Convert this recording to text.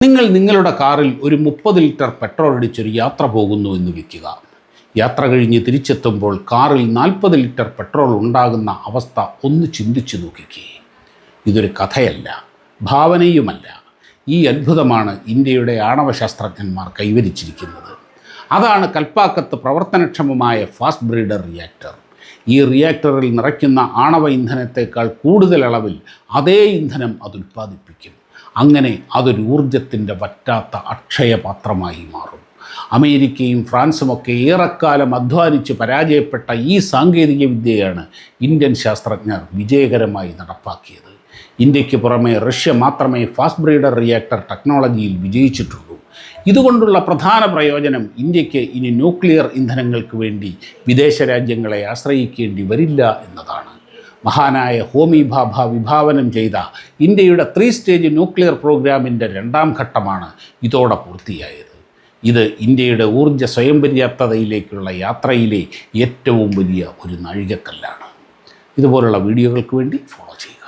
നിങ്ങളുടെ കാറിൽ ഒരു 30 ലിറ്റർ പെട്രോൾ അടിച്ചൊരു യാത്ര പോകുന്നു എന്ന് വയ്ക്കുക. യാത്ര കഴിഞ്ഞ് തിരിച്ചെത്തുമ്പോൾ കാറിൽ 40 ലിറ്റർ പെട്രോൾ ഉണ്ടാകുന്ന അവസ്ഥ ഒന്ന് ചിന്തിച്ചു നോക്കിക്കേ. ഇതൊരു കഥയല്ല, ഭാവനയുമല്ല. ഈ അത്ഭുതമാണ് ഇന്ത്യയുടെ ആണവശാസ്ത്രജ്ഞന്മാർ കൈവരിച്ചിരിക്കുന്നത്. അതാണ് കൽപ്പാക്കത്ത് പ്രവർത്തനക്ഷമമായ ഫാസ്റ്റ് ബ്രീഡർ റിയാക്ടർ. ഈ റിയാക്ടറിൽ നിറയ്ക്കുന്ന ആണവ ഇന്ധനത്തേക്കാൾ കൂടുതൽ അളവിൽ അതേ ഇന്ധനം അത് ഉൽപ്പാദിപ്പിക്കും. അങ്ങനെ അതൊരു ഊർജത്തിൻ്റെ വറ്റാത്ത അക്ഷയപാത്രമായി മാറും. അമേരിക്കയും ഫ്രാൻസുമൊക്കെ ഏറെക്കാലം അധ്വാനിച്ച് പരാജയപ്പെട്ട ഈ സാങ്കേതിക വിദ്യയാണ് ഇന്ത്യൻ ശാസ്ത്രജ്ഞർ വിജയകരമായി നടപ്പാക്കിയത്. ഇന്ത്യക്ക് പുറമെ റഷ്യ മാത്രമേ ഫാസ്റ്റ് ബ്രീഡർ റിയാക്ടർ ടെക്നോളജിയിൽ വിജയിച്ചിട്ടുള്ളൂ. ഇതുകൊണ്ടുള്ള പ്രധാന പ്രയോജനം ഇന്ത്യക്ക് ഇനി ന്യൂക്ലിയർ ഇന്ധനങ്ങൾക്ക് വേണ്ടി വിദേശ രാജ്യങ്ങളെ ആശ്രയിക്കേണ്ടി വരില്ല എന്നതാണ്. മഹാനായ ഹോമി ഭാഭ വിഭാവനം ചെയ്ത ഇന്ത്യയുടെ 3 സ്റ്റേജ് ന്യൂക്ലിയർ പ്രോഗ്രാമിൻ്റെ 2ാം ഘട്ടമാണ് ഇതോടെ പൂർത്തിയായത്. ഇത് ഇന്ത്യയുടെ ഊർജ്ജ സ്വയം പര്യാപ്തതയിലേക്കുള്ള യാത്രയിലെ ഏറ്റവും വലിയ ഒരു നാഴികക്കല്ലാണ്. ഇതുപോലുള്ള വീഡിയോകൾക്ക് വേണ്ടി ഫോളോ ചെയ്യുക.